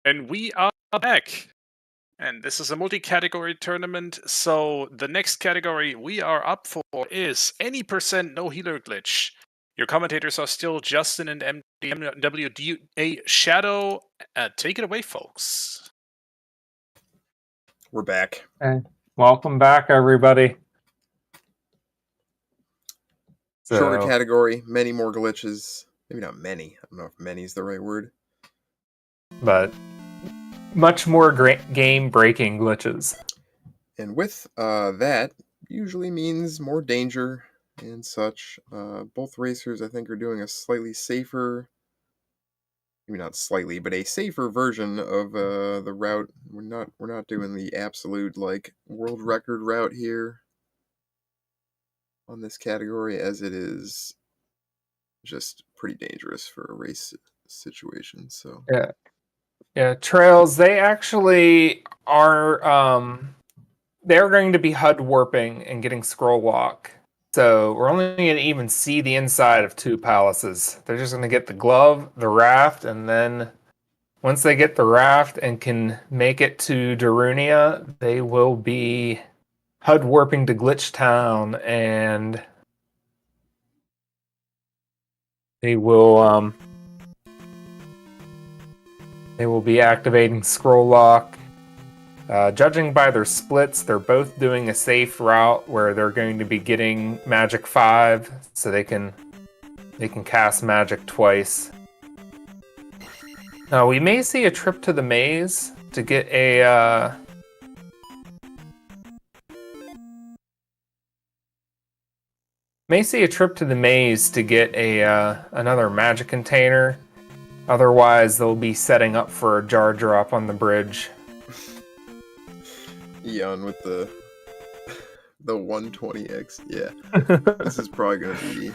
And we are back. And this is a multi-category tournament, so the next category we are up for is any percent no healer glitch. Your commentators are still Justin and MWDA Shadow. Take it away, folks. We're back. Hey, welcome back, everybody. Shorter category, many more glitches. Maybe not many. I don't know if many is the right word. But much more game-breaking glitches. And with that, usually means more danger and such. Both racers, I think, are doing a slightly safer, maybe not slightly, but a safer version of the route. We're not doing the absolute like world record route here on this category, as it is just pretty dangerous for a race situation. So yeah, trails. They actually are. They're going to be HUD warping and getting scroll walk. So we're only going to even see the inside of two palaces. They're just going to get the glove, the raft, and then once they get the raft and can make it to Darunia, they will be HUD warping to Glitch Town, and they will be activating scroll lock. Judging by their splits, they're both doing a safe route where they're going to be getting Magic 5, so they can cast Magic twice. We may see a trip to the maze to get a another magic container. Otherwise, they'll be setting up for a jar drop on the bridge. Eon with the 120x. Yeah, this is probably going to be.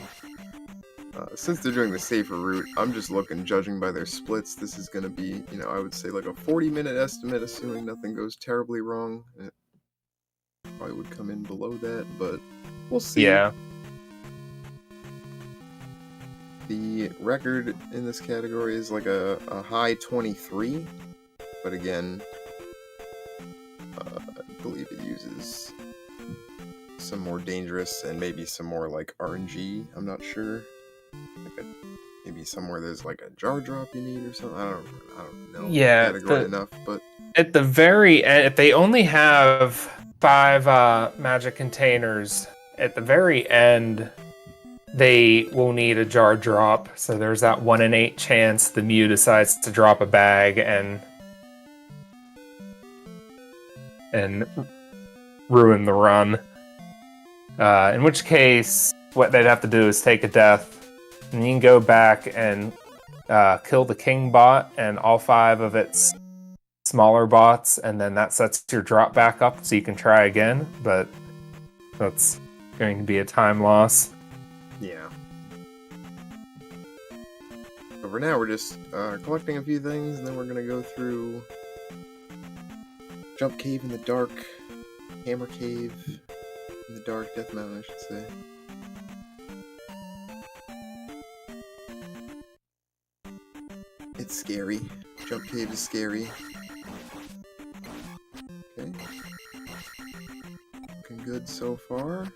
Since they're doing the safer route, I'm just looking, judging by their splits, this is going to be, I would say like a 40-minute estimate, assuming nothing goes terribly wrong. It probably would come in below that, but we'll see. Yeah. The record in this category is like a high 23, but again, I believe it uses some more dangerous and maybe some more like RNG. I'm not sure. Maybe somewhere there's like a jar drop you need or something. I don't know. Yeah, category enough, but at the very end, if they only have 5 magic containers, at the very end, they will need a jar drop. So there's that 1 in 8 chance the Mew decides to drop a bag and ruin the run. In which case, what they'd have to do is take a death, and you can go back and kill the king bot and all 5 of its smaller bots, and then that sets your drop back up so you can try again, but that's going to be a time loss. Yeah. But for now, we're just collecting a few things, and then we're going to go through Jump Cave in the Dark, Hammer Cave in the Dark, Death Mountain, I should say. It's scary. Jump Cave is scary. Okay. Looking good so far.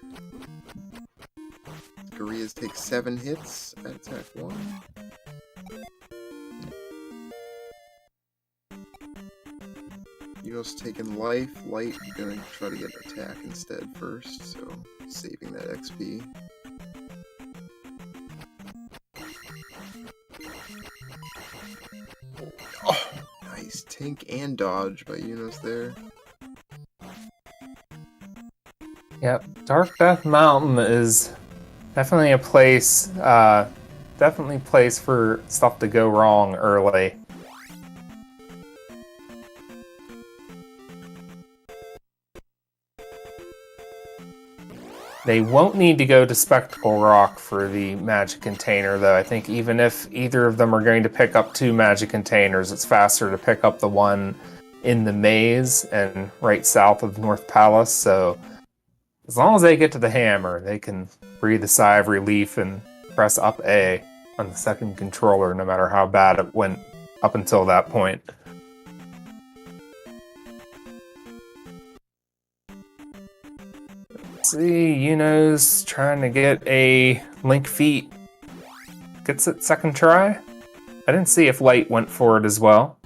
Koreas take 7 hits at attack 1. Eunos taking life. Lite gonna try to get attack instead first, so saving that XP. Oh, nice tank and dodge by Eunos there. Yep, Dark Death Mountain is definitely a place for stuff to go wrong early. They won't need to go to Spectacle Rock for the magic container, though. I think even if either of them are going to pick up 2 magic containers, it's faster to pick up the one in the maze and right south of North Palace. So as long as they get to the hammer, they can breathe a sigh of relief and press up A on the second controller, no matter how bad it went up until that point. see, Eunos trying to get a Link feat. Gets it second try. I didn't see if Lite went for it as well.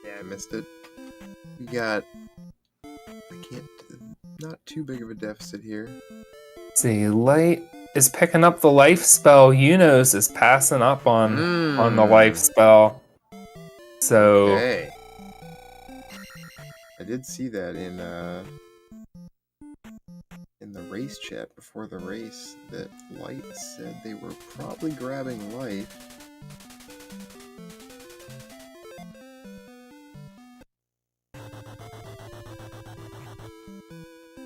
Yeah, I missed it. We got... Not too big of a deficit here. Let's see, Lite is picking up the life spell. Eunos is passing up on the life spell. So... Okay. I did see that in the race chat before the race that Lite said they were probably grabbing Lite.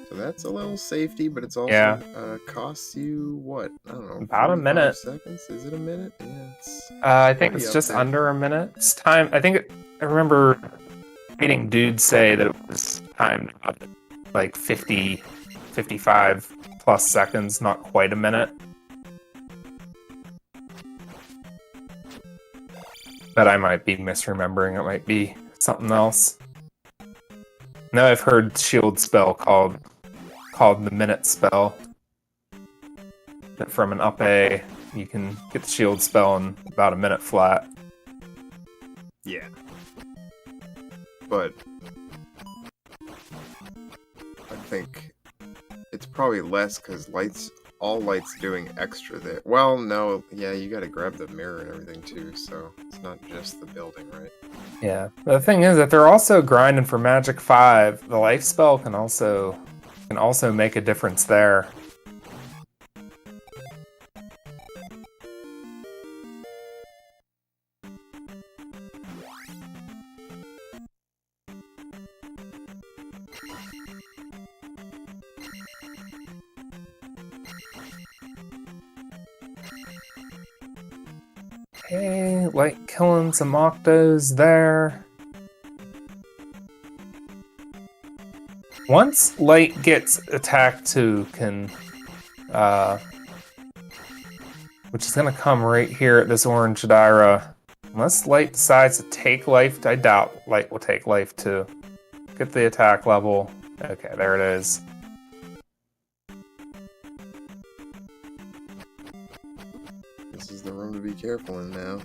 So that's a little safety, but it's also costs you what? I don't know. About a minute. Seconds? Is it a minute? Yeah. I think it's just under a minute. It's time. I remember reading dudes say that it was timed like 50, 55 plus seconds, not quite a minute. But I might be misremembering. It might be something else. Now I've heard shield spell called the minute spell. That from an up A, you can get the shield spell in about a minute flat. Yeah. But I think it's probably less because all Lite's doing extra there. Well, no, yeah, you gotta grab the mirror and everything too, so it's not just the building, right? Yeah. The thing is that they're also grinding for Magic 5. The life spell can also make a difference there. Okay, like killing some Octos there. Once Lite gets attack 2, which is going to come right here at this orange Dyra. Unless Lite decides to take life, I doubt Lite will take life 2. Get the attack level. Okay, there it is. This is the room to be careful in now.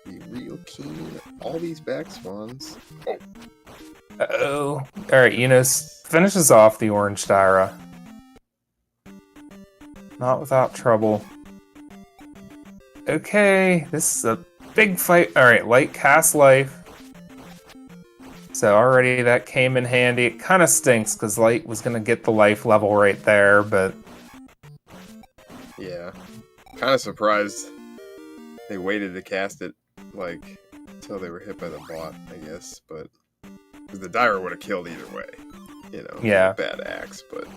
Be real keen. All these back spawns. Oh. Uh-oh. Alright, Eunos finishes off the orange Dyra. Not without trouble. Okay, this is a big fight. Alright, Lite cast life. So already that came in handy. It kind of stinks because Lite was going to get the life level right there, but... Yeah. Kind of surprised they waited to cast it, like, until they were hit by the bot, I guess, but... Because the Dyra would have killed either way. You know, yeah. Bad axe, but...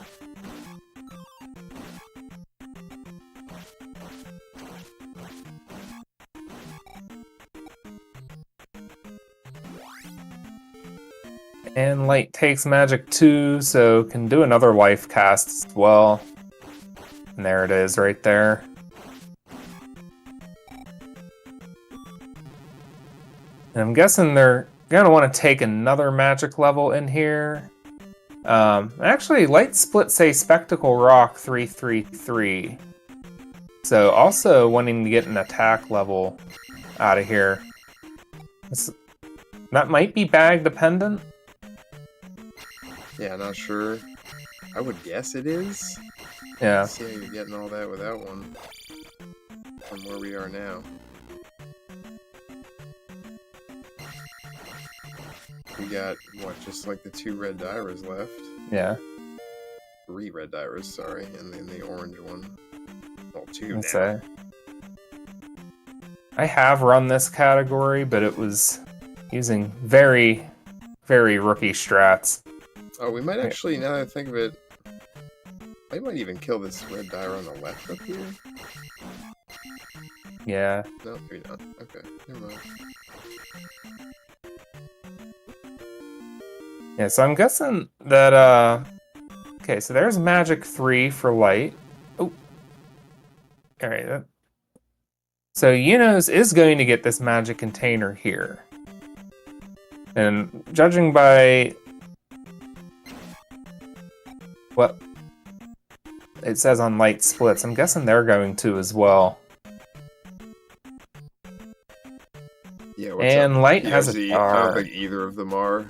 And Lite takes magic 2, so can do another life cast as well. And there it is, right there. And I'm guessing they're gonna want to take another magic level in here. Actually, Lite split say Spectacle Rock 333. So also wanting to get an attack level out of here. That might be bag dependent. Yeah, not sure. I would guess it is. Yeah. Let's see how you're getting all that without one. From where we are now. We got, what, just like the 2 red Dyras left? Yeah. 3 red Dyras, sorry, and then the orange one. Well, 2 now. Say. I have run this category, but it was using very, very rookie strats. Oh, we might actually, now that I think of it, I might even kill this red Dyra on the left up here. Yeah. No, maybe not. Okay, never mind. Yeah, so I'm guessing that, okay, so there's Magic 3 for Lite. Oh. Alright, so Eunos is going to get this magic container here. And judging by what it says on Lite splits, I'm guessing they're going to as well. Yeah, what's And up? Lite has a POZ? I star. don't think either of them are.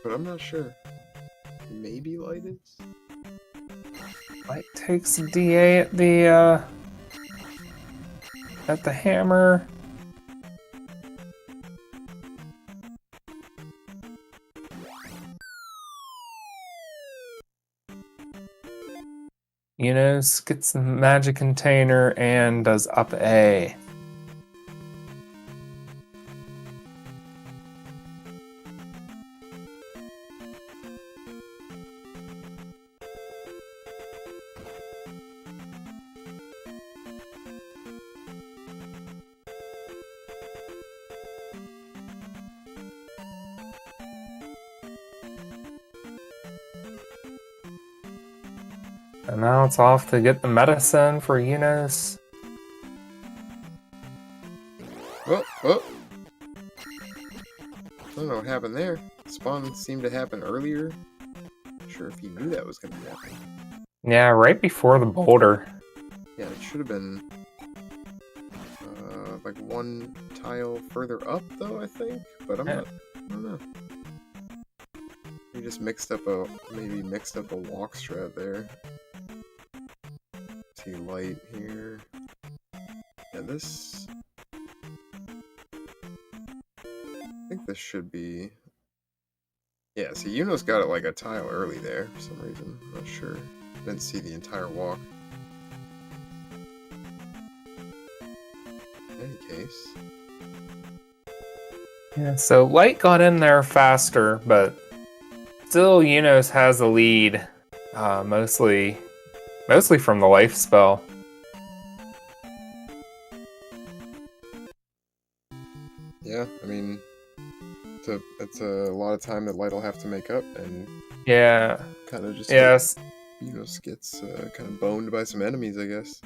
But I'm not sure. Maybe Lite is? Lite takes a DA at the hammer. Eunos gets the magic container and does up A. And now it's off to get the medicine for Eunos. Oh, oh! I don't know what happened there. Spawn seemed to happen earlier. Not sure if he knew that was going to happen. Yeah, right before the boulder. Yeah, it should have been like one tile further up, though, I think. But I don't know. We just maybe mixed up a walk strat there. See Lite here. Yeah, this. I think this should be. Yeah, see, Eunos got it like a tile early there for some reason. I'm not sure. Didn't see the entire walk. In any case. Yeah, so Lite got in there faster, but still Eunos has a lead, mostly from the life spell. Yeah, I mean, it's a lot of time that Lite will have to make up, and Yeah. kind of just Yes. Eunos gets kind of boned by some enemies, I guess.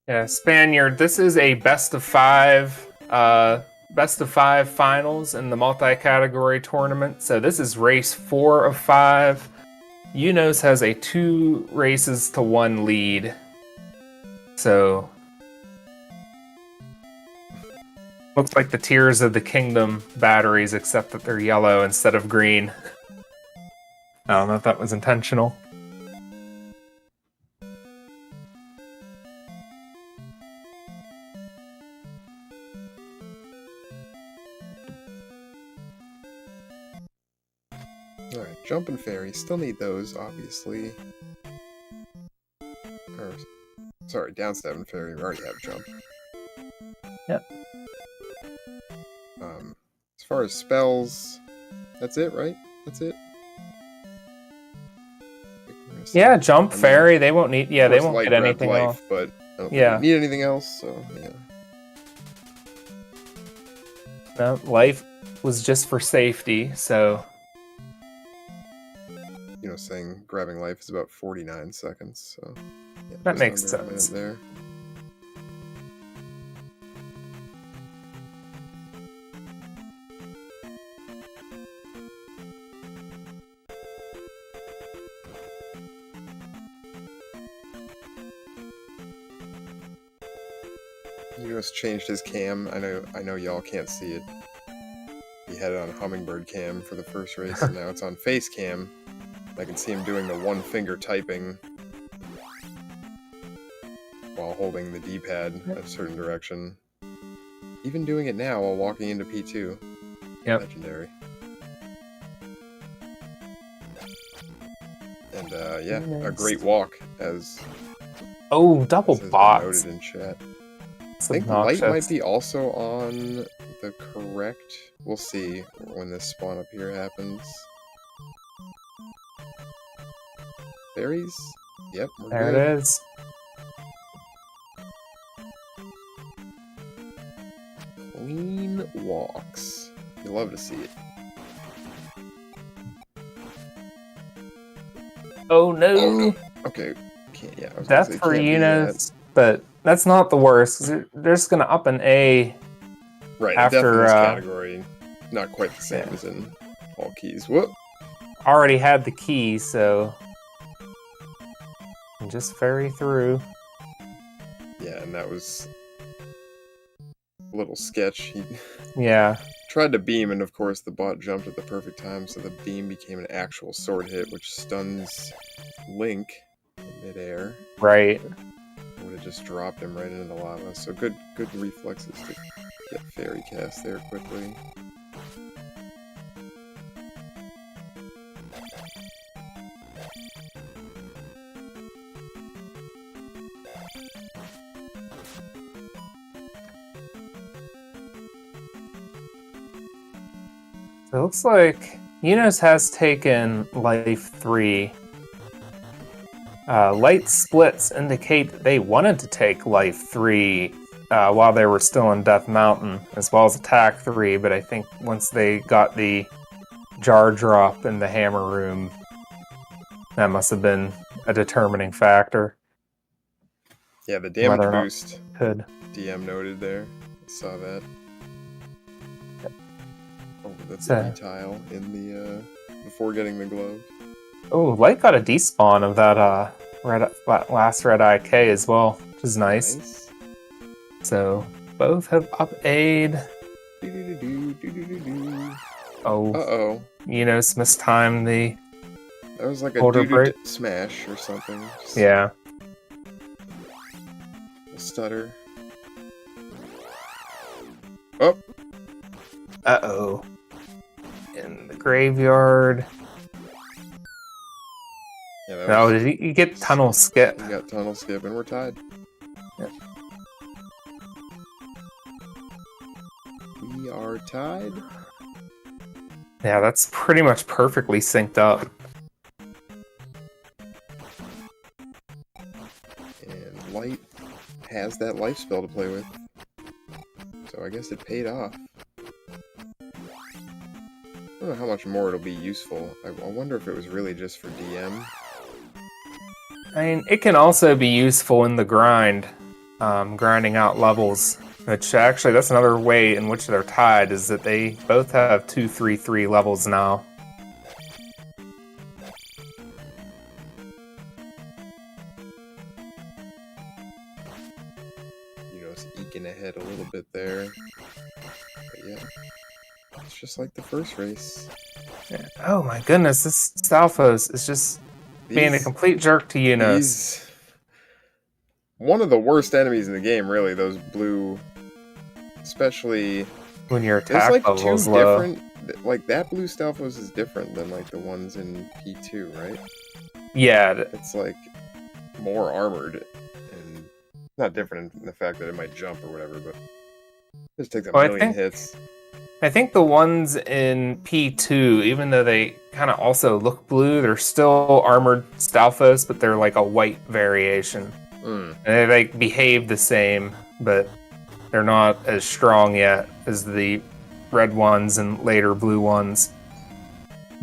Yeah, Spaniard. This is a best of five finals in the multi-category tournament. So this is race 4 of 5. Eunos has a 2 races to 1 lead. So looks like the Tears of the Kingdom batteries, except that they're yellow instead of green. I don't know if that was intentional. Alright, jump and fairy. Still need those, obviously. Or, sorry, down step and fairy. We already have jump. Yep. As far as spells, that's it, right? That's it? Yeah, jump, fairy. They won't need. Yeah, they won't Light get anything life, else. but I don't Yeah. think we need anything else. So yeah. No, life was just for safety. So Saying grabbing life is about 49 seconds. So yeah, that just makes under a minute sense. there. Eunos changed his cam. I know y'all can't see it. He had it on Hummingbird cam for the first race, and now it's on face cam. I can see him doing the one finger typing while holding the D-pad a certain direction. Even doing it now while walking into P2. Yep. Legendary. And yeah, a great walk as double has been bots. noted in chat. It's I think obnoxious. Lite might be also on the correct. We'll see when this spawn up here happens. Fairies? Yep, we're There good. it is. Clean walks. You love to see it. Oh no! Oh, no. Okay, can't. Yeah, I was Death gonna say, for can't do that. Eunos. but that's not the worst. 'Cause they're just gonna up an A. Right, After, definitely this category, not quite the same yeah. as in all keys. Whoop. Already had the key, so just ferry through. Yeah, and that was a little sketch. He Yeah, tried to beam, and of course the bot jumped at the perfect time, so the beam became an actual sword hit, which stuns Link in midair. right. Would have just dropped him right into the lava. So good reflexes to get fairy cast there quickly. So it looks like Eunos has taken life 3. Light splits indicate that they wanted to take life 3 while they were still in Death Mountain, as well as attack 3, but I think once they got the jar drop in the hammer room, that must have been a determining factor. Yeah, the damage Whether or not boost could. DM noted there. I saw that. Oh, that's So- a tile in the before getting the glove. Oh, Light got a despawn of that last red IK as well, which is nice. So both have up aid. Oh, Uh-oh. Eunos mistimed the That was like a Order doo-doo break. smash or something. Just yeah. a stutter. Oh, Uh-oh. In the graveyard. yeah, that No, was, did you get tunnel skip? we got tunnel skip and we're tied. Yep. We are tied. Yeah, that's pretty much perfectly synced up. And Light has that life spell to play with. So I guess it paid off. I don't know how much more it'll be useful. I wonder if it was really just for DM. I mean, it can also be useful in the grind, grinding out levels. Which actually, that's another way in which they're tied, is that they both have 2-3-3 levels now. You know, it's eking ahead a little bit there. But yeah, it's just like the first race. Yeah. Oh my goodness, this Stalfos is just being a complete jerk to Eunos. He's one of the worst enemies in the game, really. Those blue, especially. When your There's attack like level two is low. different. Like that blue Stalfos is different than like the ones in P2, right? Yeah, It's like more armored and not different in the fact that it might jump or whatever, but it just takes a million hits. I think the ones in P2, even though they kind of also look blue, they're still armored Stalfos, but they're like a white variation. Mm. And they like behave the same, but they're not as strong yet as the red ones and later blue ones.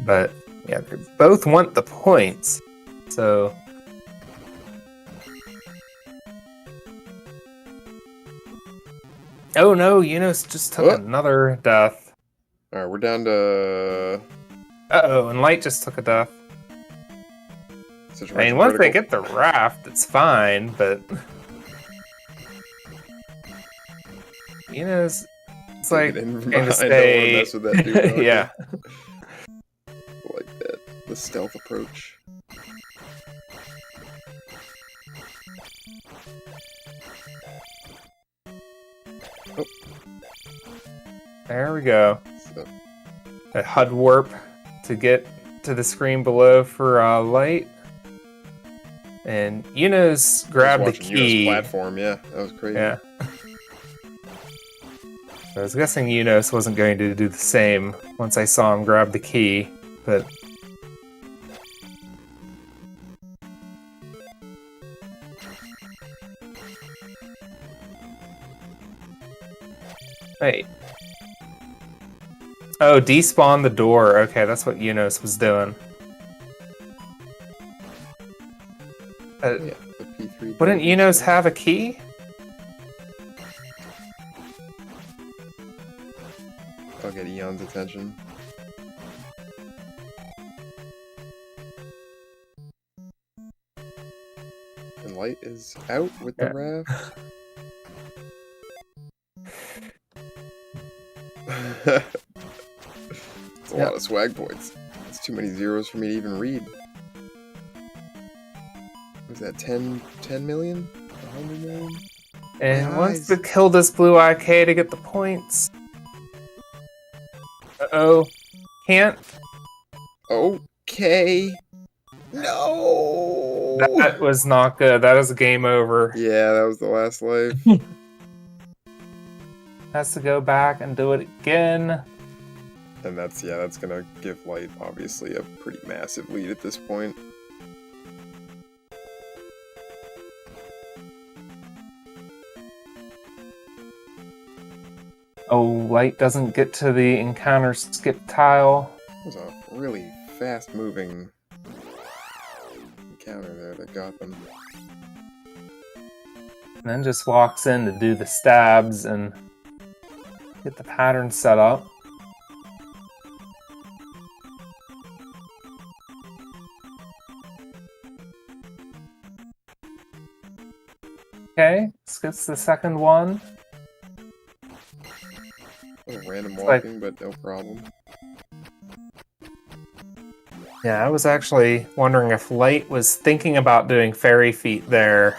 But yeah, they both want the points. So oh no, Eunos just took another death. Alright, we're down to Uh-oh, and Light just took a death. I mean, once they get the raft, it's fine, but Eunos, it's like going to stay. Mess with that dude, yeah. Like that, the stealth approach. Oh. There we go. So. A HUD warp to get to the screen below for Light. And Eunos grabbed the key. Eunos' platform, yeah, that was crazy. Yeah. I was guessing Eunos wasn't going to do the same once I saw him grab the key, but wait. Oh, despawn the door. Okay, that's what Eunos was doing. Yeah, the P3. Wouldn't Eunos have a key? I'll get Eon's attention. And Lite is out with the raft. It's a lot of swag points. It's too many zeros for me to even read. Was that 10 million? 100 million? And wants to kill this blue IK to get the points. Uh-oh. Can't. Okay. No! That was not good. That is a game over. Yeah, that was the last life. Has to go back and do it again. And that's gonna give Lite obviously a pretty massive lead at this point. Oh, Lite doesn't get to the encounter skip tile. It was a really fast moving encounter there that got them. And then just walks in to do the stabs and get the pattern set up. Okay, skips the second one. Random walking, but no problem. Yeah, I was actually wondering if Lite was thinking about doing fairy feet there,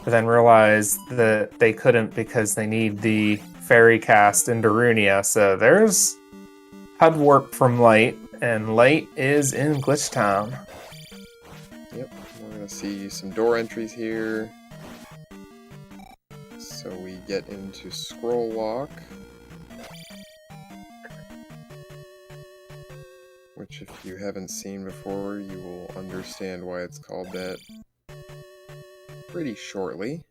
but then realized that they couldn't because they need the fairy cast in Darunia. So there's HUD warp from Lite, and Lite is in Glitch Town. Yep, we're gonna see some door entries here. So we get into Scroll Walk, which if you haven't seen before, you will understand why it's called that pretty shortly.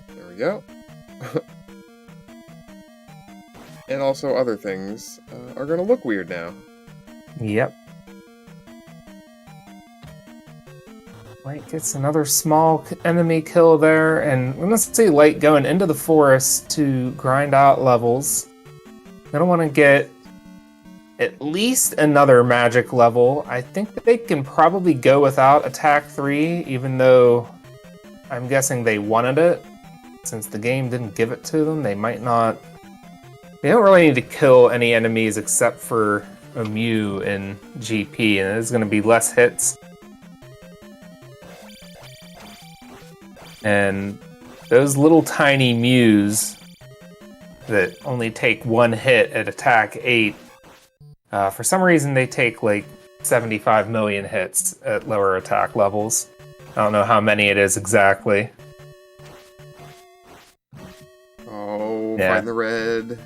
There we go. And also other things are going to look weird now. Yep. Lite gets another small enemy kill there, and we're going to see Lite going into the forest to grind out levels. They don't want to get at least another magic level. I think that they can probably go without attack 3, even though I'm guessing they wanted it. Since the game didn't give it to them, they might not... They don't really need to kill any enemies except for a Mew in GP, and there's going to be less hits. And those little tiny Mews that only take one hit at attack 8, for some reason they take like 75 million hits at lower attack levels. I don't know how many it is exactly. Oh, yeah. Find the red.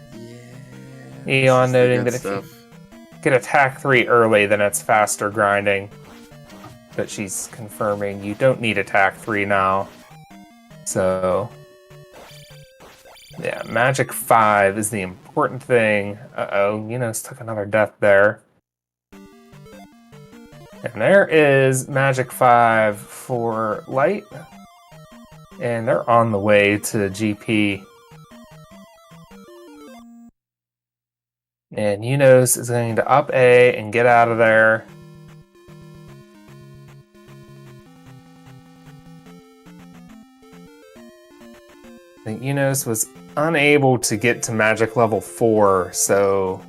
Yeah. Eon noting that if you get attack 3 early, then it's faster grinding. But she's confirming you don't need attack 3 now. So, yeah, Magic 5 is the important thing. Uh-oh, Eunos took another death there. And there is Magic 5 for Lite. And they're on the way to GP. And Eunos is going to up A and get out of there. I think Eunos was unable to get to magic level 4, so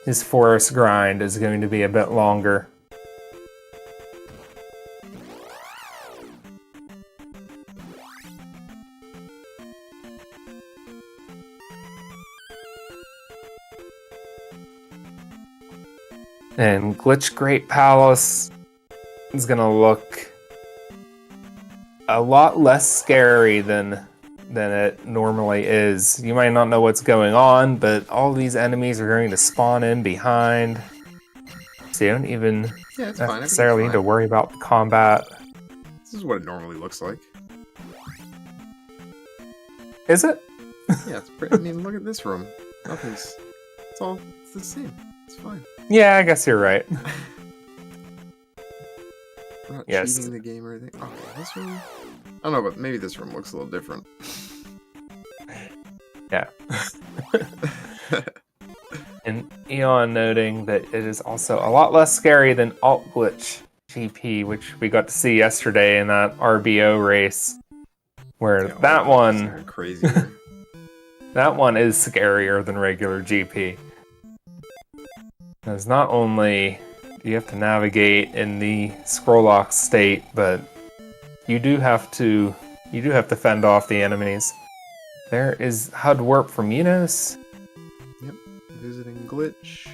his forest grind is going to be a bit longer. And Glitch Great Palace is going to look a lot less scary than it normally is. You might not know what's going on, but all these enemies are going to spawn in behind. So you don't even necessarily need to worry about the combat. This is what it normally looks like. Is it? Yeah, it's pretty. I mean, look at this room. It's It's the same. It's fine. Yeah, I guess you're right. We're not Yes. cheating the game or anything. Oh, this room? I don't know, but maybe this room looks a little different. Yeah. And Eon noting that it is also a lot less scary than Alt Glitch GP, which we got to see yesterday in that RBO race, where Yeah, that all one, even crazier. that one is scarier than regular GP. Because not only do you have to navigate in the scroll lock state, but you do have to fend off the enemies. There is HUD warp from Eunos. Yep, visiting glitch.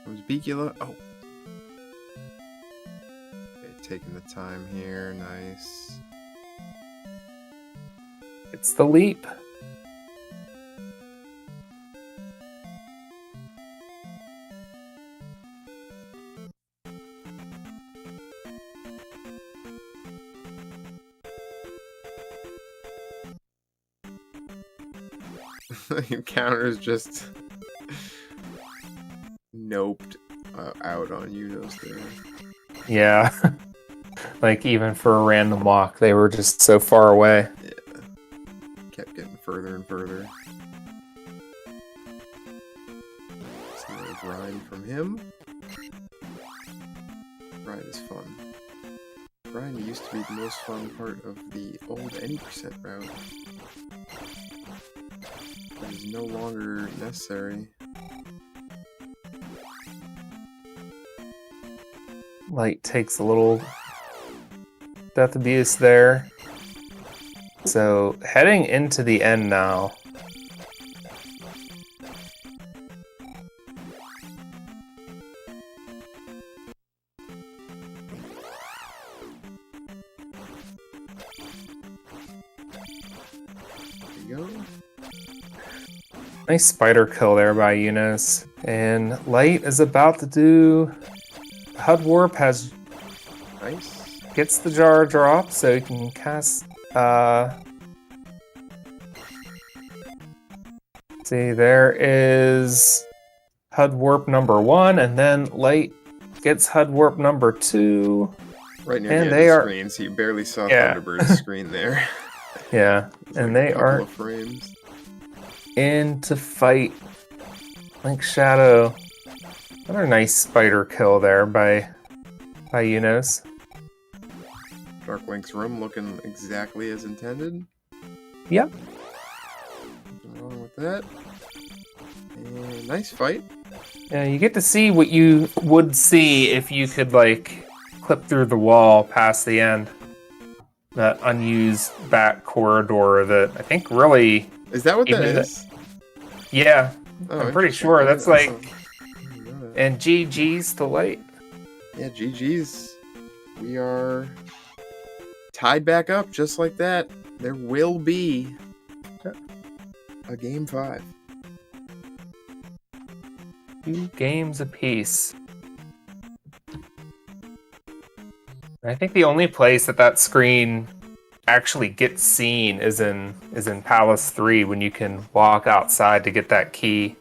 Comes Beakula. Oh. Okay, taking the time here. Nice. It's the leap. Encounters just noped out on Eunos there. Yeah. Like, even for a random walk, they were just so far away. Yeah. Kept getting further and further. Some little grind from him. Grind is fun. Grind used to be the most fun part of the old any percent route. It is no longer necessary. Lite takes a little death abuse there. So, heading into the end now. There you go. Nice spider kill there by Eunos. And Lite is about to do... HUD warp Nice. gets the jar drop, so he can cast... See, there is HUD warp number 1, and then Lite gets HUD warp number 2. Right near And the end they of the are- screen, so you barely saw Yeah. Thunderbird's screen there. Yeah, It's and like they a couple are of frames. in to fight Link Shadow. Another nice spider kill there by Eunos. Dark Link's room looking exactly as intended. Yep. Nothing wrong with that. And nice fight. Yeah, you get to see what you would see if you could, like, clip through the wall past the end. That unused back corridor that I think really... Is that what that Even is? Yeah, Oh, I'm pretty interesting. sure. I That's didn't- like... I didn't know that. And GG's to Lite. Yeah, GG's. We are tied back up just like that. There will be a game 5. 2 games apiece. I think the only place that screen actually gets seen is in Palace 3 when you can walk outside to get that key.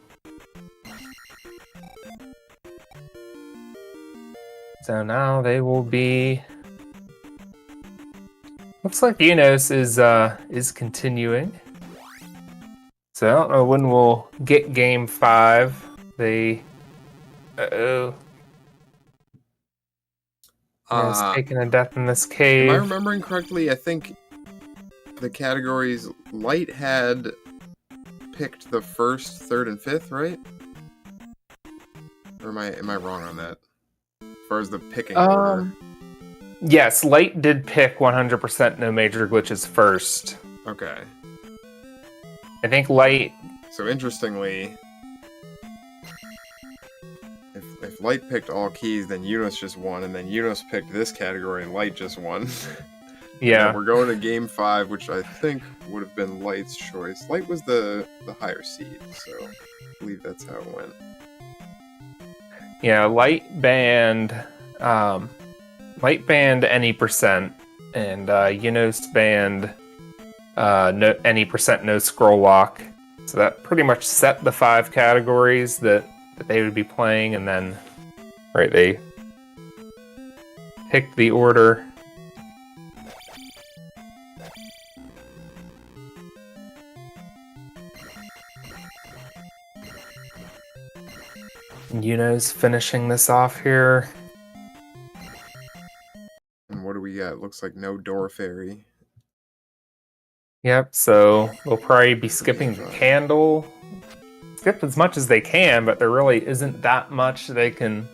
So now they will be... Looks like Eunos is continuing. So I don't know when we'll get game 5. They... Uh-oh. It's taking a death in this Am I cave. remembering correctly? I think the categories Light had picked the 1st, 3rd, and 5th, right? Or am I wrong on that? As far as the picking order. Yes, Lite did pick 100% no major glitches first. Okay. I think Lite... So interestingly, if Light picked all keys, then Eunos just won, and then Eunos picked this category and Light just won. Yeah. We're going to game 5, which I think would have been Light's choice. Light was the higher seed, so I believe that's how it went. Yeah, Lite banned any percent, and Eunos banned any percent no scroll walk. So that pretty much set the 5 categories that they would be playing, and then they picked the order. Eunos finishing this off here. And what do we got? Looks like no door fairy. Yep, so they'll probably be skipping the candle. Skip as much as they can, but there really isn't that much they can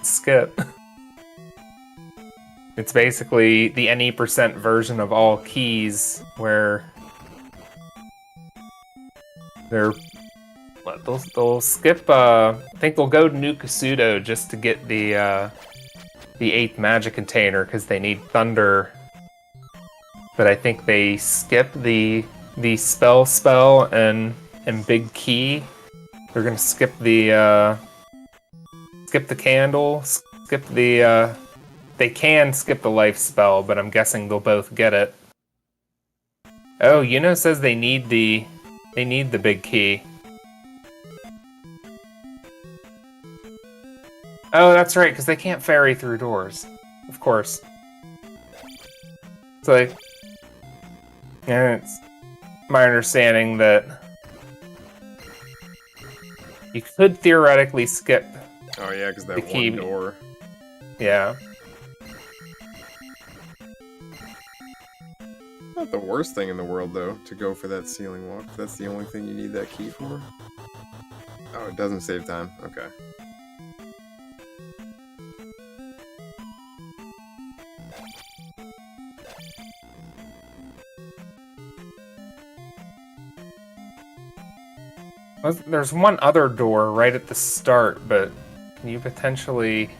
skip. It's basically the any percent version of all keys, where they'll skip. I think they'll go to New Kasuto just to get the 8th magic container because they need thunder. But I think they skip the spell and big key. They're gonna skip the candle. Skip the. They can skip the life spell, but I'm guessing they'll both get it. Oh, Yuno says they need the big key. Oh, that's right, because they can't ferry through doors. Of course. It's like, and it's my understanding that you could theoretically skip. Oh yeah, because that key. one door. Yeah. Not the worst thing in the world, though, to go for that ceiling walk. That's the only thing you need that key for. Oh, it doesn't save time. Okay. There's one other door right at the start, but can you potentially...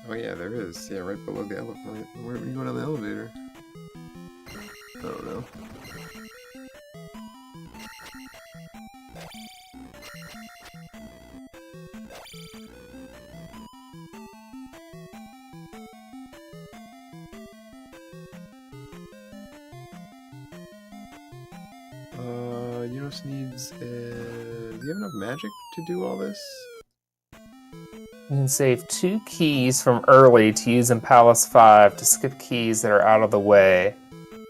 Oh yeah, there is. Yeah, right below the elevator. Where are you going on the elevator? I don't know. Eunos needs... do you have enough magic to do all this? You can save 2 keys from early to use in Palace 5 to skip keys that are out of the way.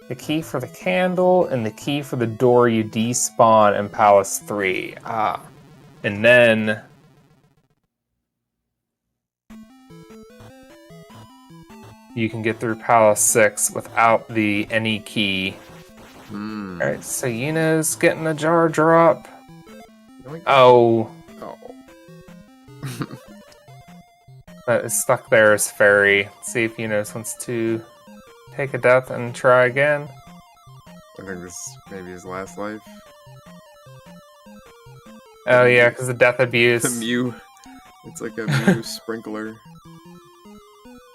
The key for the candle and the key for the door you despawn in Palace 3. Ah. And then... you can get through Palace 6 without the any key. Alright, so Yuno's getting a jar drop. Oh. Oh. That is stuck there as fairy. Let's see if Eunos wants to take a death and try again. I think this may be his last life. Oh yeah, because of death abuse. The Mew. It's like a Mew sprinkler.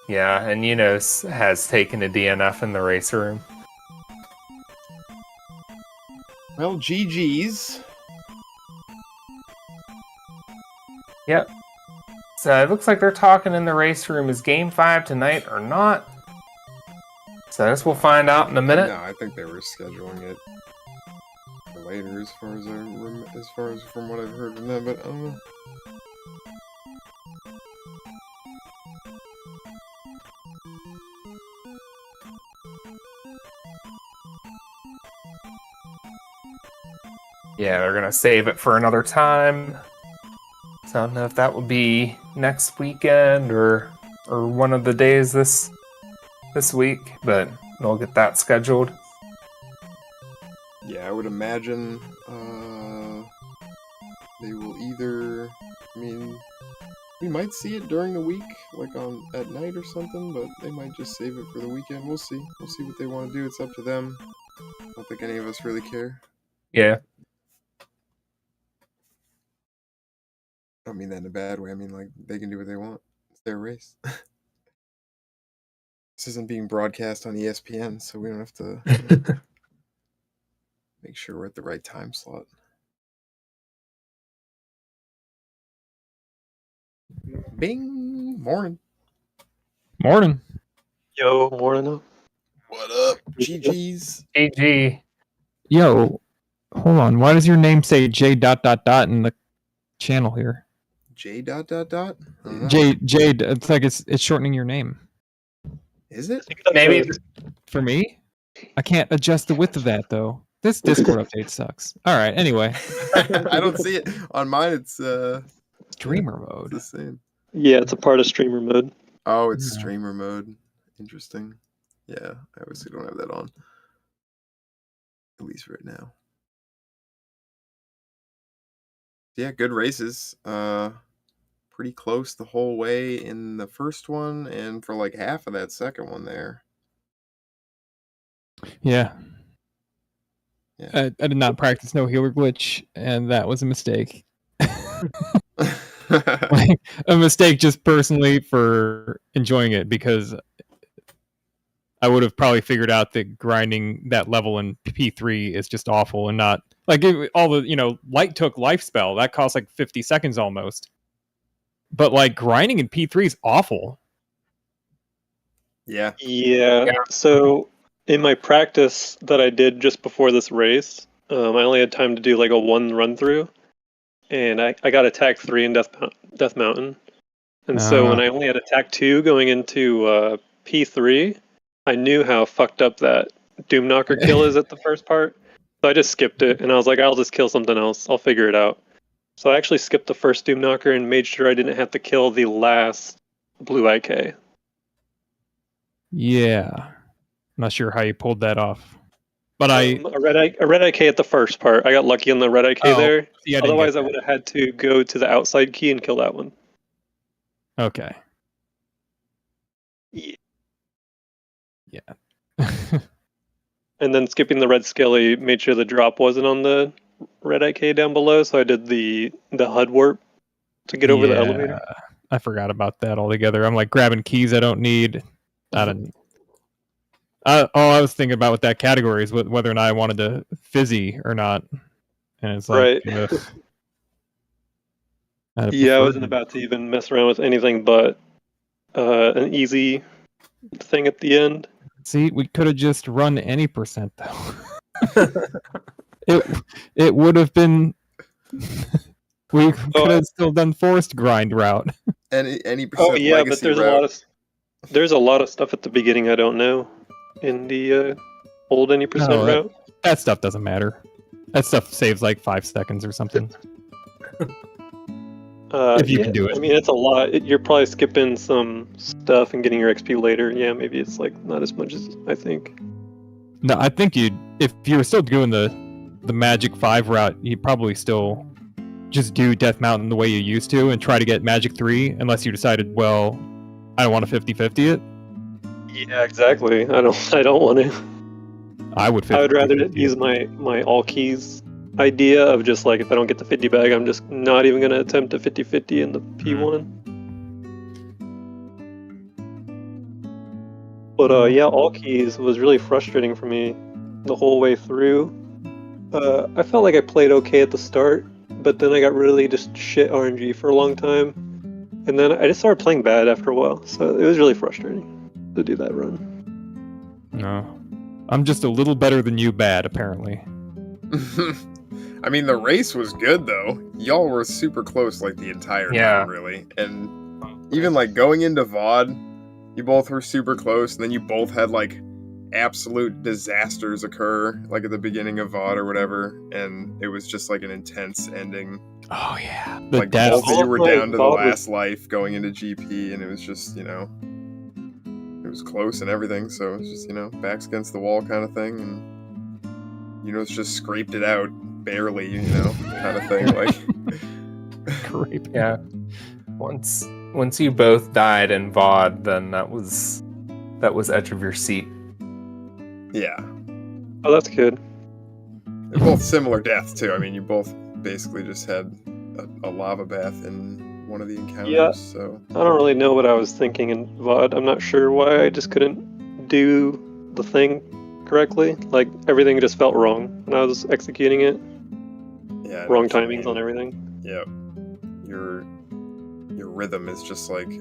Yeah, and Eunos has taken a DNF in the race room. Well, GG's. Yep. So it looks like they're talking in the race room. Is Game 5 tonight or not? So I guess we'll find out in a minute. No, I think they were scheduling it for later, as far as from what I've heard from them. But I don't know. Yeah, they're gonna save it for another time. So I don't know if that will be next weekend or one of the days this week, but they'll get that scheduled. Yeah, I would imagine they will either. I mean, we might see it during the week, like at night or something, but they might just save it for the weekend. We'll see. We'll see what they want to do. It's up to them. I don't think any of us really care. Yeah. I don't mean that in a bad way. I mean, like, they can do what they want. It's their race. This isn't being broadcast on ESPN, so we don't have to make sure we're at the right time slot. Bing! Morning. Morning. Yo, morning up. What up? GG's. GG. Yo, hold on. Why does your name say J in the channel here? J dot dot dot? I don't know. J. It's like it's shortening your name. Is it? Maybe For me, I can't adjust the width of that though. This Discord update sucks. All right. Anyway, I don't see it. On mine, it's streamer it's mode. the same. Yeah, it's a part of streamer mode. Oh, it's Yeah. streamer mode. Interesting. Yeah, I obviously don't have that on. At least right now. Yeah, good races. Pretty close the whole way in the first one, and for like half of that second one there. Yeah. Yeah. I did not practice no healer glitch, and that was a mistake. Like, a mistake just personally for enjoying it, because I would have probably figured out that grinding that level in P3 is just awful, and not like all the Lite took life spell that costs like 50 seconds almost, but like grinding in P3 is awful. Yeah. Yeah. So in my practice that I did just before this race, I only had time to do like a one run through, and I got attack 3 in Death Mountain, and so when I only had attack 2 going into P3, I knew how fucked up that Doom Knocker kill is at the first part, so I just skipped it, and I was like, I'll just kill something else. I'll figure it out. So I actually skipped the first Doom Knocker and made sure I didn't have to kill the last Blue IK. Yeah, I'm not sure how you pulled that off, but A red IK at the first part. I got lucky on the red IK there. yeah, Otherwise, I would have had to go to the outside key and kill that one. Okay. Yeah. Yeah. And then skipping the red skelly made sure the drop wasn't on the red IK down below, so I did the HUD warp to get over the elevator. I forgot about that altogether. I'm like grabbing keys I don't need. All I was thinking about with that category is whether or not I wanted to fizzy or not, and it's like, Right. I'd Yeah, I prefer- wasn't about to even mess around with anything but an easy thing at the end. See, we could have just run any percent though. it would have been. We could have still done forest grind route. Any percent Oh yeah, but legacy there's route. a lot of stuff at the beginning I don't know in the old any percent No, route. That stuff doesn't matter. That stuff saves like 5 seconds or something. If you can do it. I mean, it's a lot. You're probably skipping some stuff and getting your XP later. Yeah, maybe it's like not as much as I think. No, I think if you were still doing the Magic 5 route, you'd probably still just do Death Mountain the way you used to and try to get Magic 3, unless you decided, well, I don't want to 50-50 it. Yeah, exactly. I don't want to. I would 50-50 I would rather it. use my all keys idea of just like, if I don't get the 50 bag, I'm just not even going to attempt a 50-50 in the P1. But yeah, all keys was really frustrating for me the whole way through. I felt like I played okay at the start, but then I got really just shit RNG for a long time, and then I just started playing bad after a while, so it was really frustrating to do that run. No. I'm just a little better than you bad, apparently. I mean, the race was good though. Y'all were super close like the entire Yeah. time, really. And even like going into VOD, you both were super close, and then you both had like absolute disasters occur, like at the beginning of VOD or whatever, and it was just like an intense ending. Oh yeah. The Like death. both of you were Like, down to the VOD was- last life going into GP, and it was just, it was close and everything, so it was just, backs against the wall kind of thing, and it's just scraped it out barely, kind of thing. Like, Great. Yeah. Once you both died in VOD, then that was edge of your seat. yeah. Oh, that's good. They're both similar deaths, too. I mean, you both basically just had a lava bath in one of the encounters, Yeah. so... I don't really know what I was thinking in VOD. I'm not sure why I just couldn't do the thing correctly. Like, everything just felt wrong when I was executing it. Yeah. I know Wrong what you timings mean. on everything. Yeah. Your rhythm is just, like,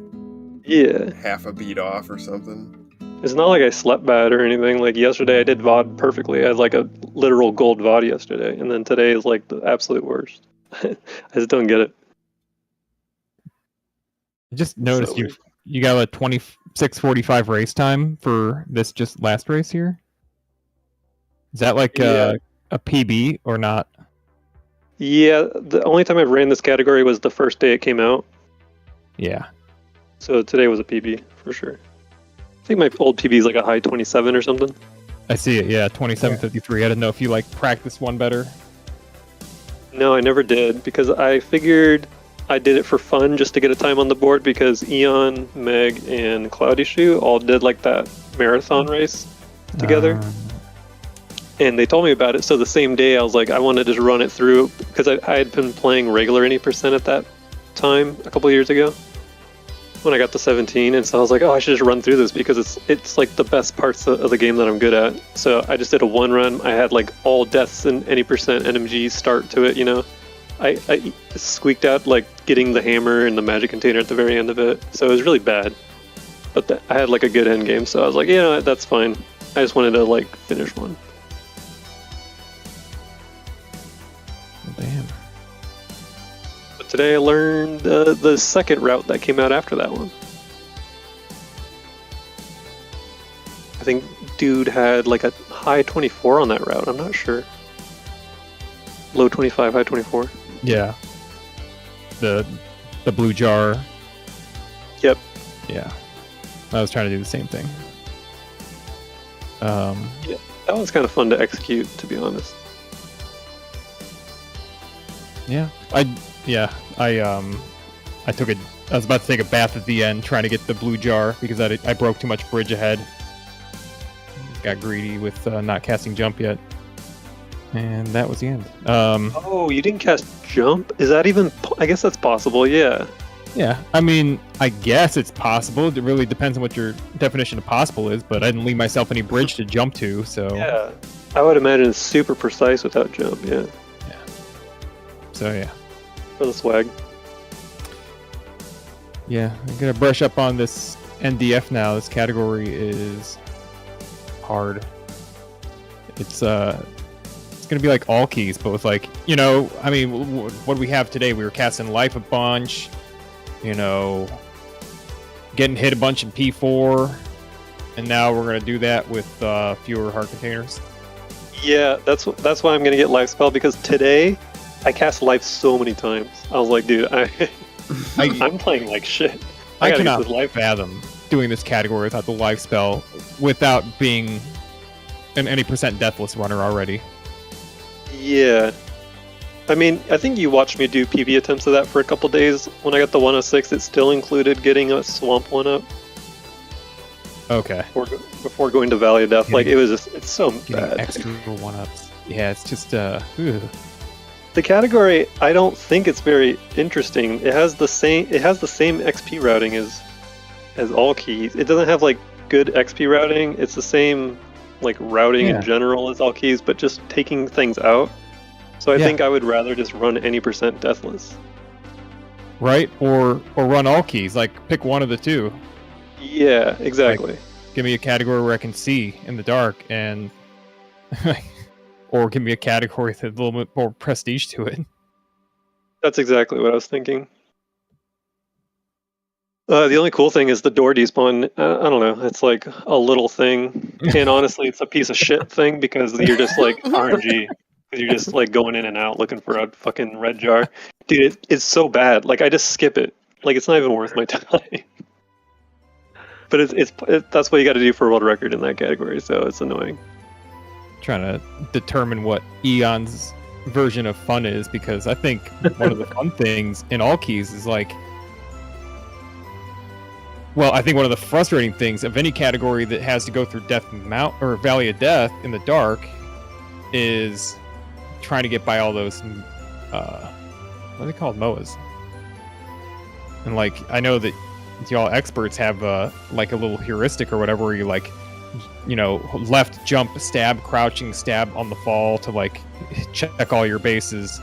Yeah. half a beat off or something. It's not like I slept bad or anything. Like yesterday I did VOD perfectly. I had like a literal gold VOD yesterday, and then today is like the absolute worst. I just don't get it. I just noticed So you got a 26:45 race time for this just last race here. Is that like Yeah. a PB or not? Yeah, the only time I've ran this category was the first day it came out. Yeah. So today was a PB for sure. I think my old PB is like a high 27 or something. I see it. Yeah, 27:53. I didn't know if you like practiced one better. No, I never did because I figured I did it for fun just to get a time on the board because Eon, Meg, and Cloudy Shoe all did like that marathon race together. And they told me about it. So the same day I was like, I want to just run it through because I had been playing regular 80% at that time a couple years ago when I got to 17. And so I was like, oh, I should just run through this because it's like the best parts of the game that I'm good at. So I just did a one run. I had like all deaths and any percent NMG start to it, you know. I squeaked out like getting the hammer and the magic container at the very end of it. So it was really bad. But I had like a good end game. So I was like, you know, that's fine. I just wanted to like finish one. Damn. But today I learned the second route that came out after that one. I think dude had like a high 24 on that route. I'm not sure. Low 25, high 24. Yeah. The blue jar. Yep. Yeah. I was trying to do the same thing. Yeah, that was kind of fun to execute, to be honest. Yeah. I took I was about to take a bath at the end trying to get the blue jar because I broke too much bridge ahead. Got greedy with not casting jump yet. And that was the end. Oh, you didn't cast jump? Is that even... I guess that's possible, yeah. Yeah, I mean, I guess it's possible. It really depends on what your definition of possible is, but I didn't leave myself any bridge to jump to, so... Yeah, I would imagine it's super precise without jump, yeah. So, yeah. For the swag. Yeah, I'm gonna brush up on this NDF now. This category is hard. It's gonna be like all keys, but with like, you know, I mean, what we have today, we were casting life a bunch, you know, getting hit a bunch in P4, and now we're gonna do that with fewer heart containers. Yeah, that's why I'm gonna get life spell, because today I cast life so many times. I was like, dude, I'm playing like shit. I cannot fathom doing this category without the life spell, without being an any percent deathless runner already. Yeah. I mean, I think you watched me do PB attempts of that for a couple days. When I got the 106, it still included getting a swamp one up. Okay. Before going to Valley of Death. Like, it was just, it's so bad. Extra 1-ups. Yeah, it's just, The category, I don't think it's very interesting. It has the same XP routing as all keys. It doesn't have, like, good XP routing. It's the same, like, routing in general as all keys, but just taking things out. So I think I would rather just run any percent deathless. Right? Or run all keys. Like, pick one of the two. Yeah, exactly. Like, give me a category where I can see in the dark, and... or give me a category with a little bit more prestige to it. That's exactly what I was thinking. The only cool thing is the door despawn. I don't know. It's like a little thing. And honestly, it's a piece of shit thing because you're just like RNG. Because you're just like going in and out looking for a fucking red jar. Dude, it's so bad. Like, I just skip it. Like, it's not even worth my time. But that's what you got to do for a world record in that category, so it's annoying. Trying to determine what Eon's version of fun is, because I think one of the fun things in all keys is like... Well, I think one of the frustrating things of any category that has to go through Death Mount or Valley of Death in the dark is trying to get by all those what are they called? MOAs. And like, I know that y'all experts have like a little heuristic or whatever where you like, you know, left jump, stab, crouching, stab on the fall to like check all your bases.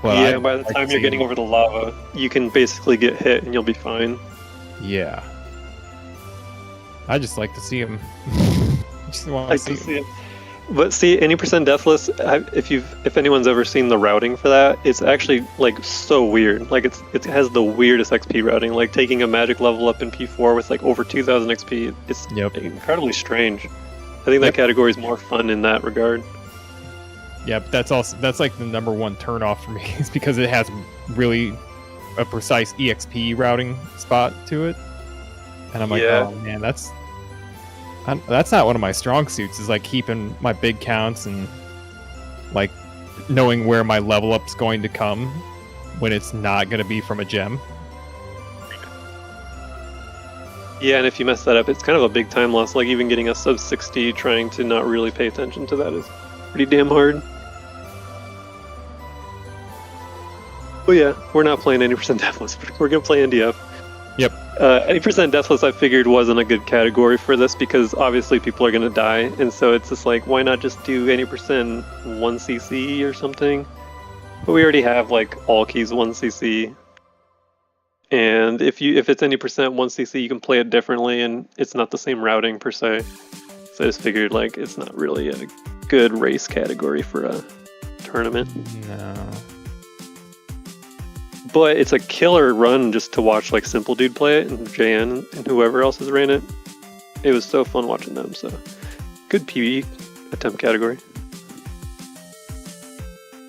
But yeah, I'd by the like to time you're see getting him- over the lava, you can basically get hit and you'll be fine. Yeah. I just like to see him. Just want I to see just him. see it. But see, any percent deathless, if anyone's ever seen the routing for that, it's actually like so weird. Like it has the weirdest XP routing. Like taking a magic level up in P4 with like over 2,000 XP. It's Yep. incredibly strange. I think that Yep. category is more fun in that regard. Yeah, but that's like the number one turnoff for me is because it has really a precise EXP routing spot to it, and I'm like, Yeah. oh man, that's not one of my strong suits. Is like keeping my big counts and like knowing where my level up's going to come when it's not going to be from a gem. Yeah, and if you mess that up, it's kind of a big time loss. Like even getting a sub 60, trying to not really pay attention to that is pretty damn hard. But yeah, we're not playing any percent deathless. We're gonna play NDF. Yep. Any percent deathless, I figured wasn't a good category for this because obviously people are gonna die, and so it's just like, why not just do any percent 1cc or something? But we already have like all keys 1cc, and if it's any percent 1cc, you can play it differently, and it's not the same routing per se. So I just figured like it's not really a good race category for a tournament. No. But it's a killer run just to watch like Simple Dude play it and JN and whoever else has ran it. It was so fun watching them, so good PvE attempt category.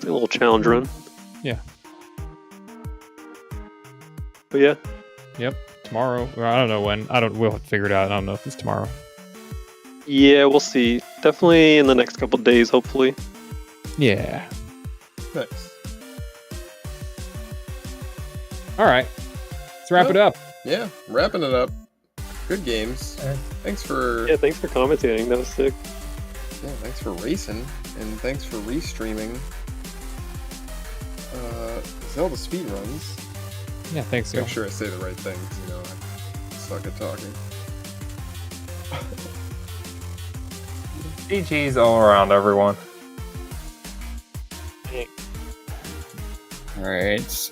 A little challenge run. Yeah. But yeah. Yep. Tomorrow. Or I don't know when. We'll have to figure it out. I don't know if it's tomorrow. Yeah, we'll see. Definitely in the next couple days, hopefully. Yeah. Nice. All right. Let's wrap it up. Yeah, wrapping it up. Good games. Thanks for Yeah, thanks for commentating. That was sick. thanks for racing, and thanks for restreaming Zelda Speedruns. Yeah. Thanks, Make Joe. sure I say the right things, you know, I suck at talking. GG's all around, everyone. Alright,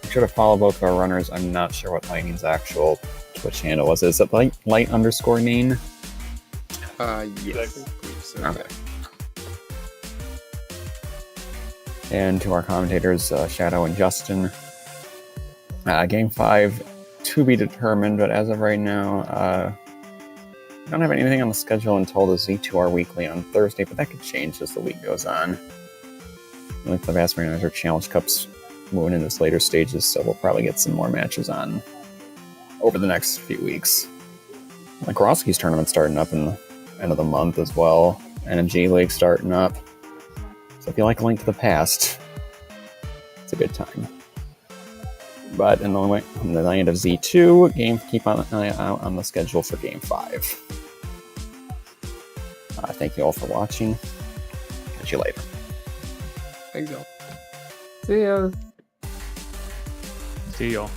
be sure to follow both of our runners. I'm not sure what Lightning's actual Twitch handle was. Is it light_name? Yes. I believe so. Okay. And to our commentators, Shadow and Justin. Game 5 to be determined, but as of right now, we don't have anything on the schedule until the Z2R Weekly on Thursday, but that could change as the week goes on. Like the Vast Mariner Challenge Cup's moving into its later stages, so we'll probably get some more matches on over the next few weeks. Like Gorowski's tournament starting up in the end of the month as well, NMG League starting up. So if you like A Link to the Past, it's a good time. But in the land of Z2, keep an eye out on the schedule for Game 5. Thank you all for watching. Catch you later. Thanks, y'all. See ya. See y'all.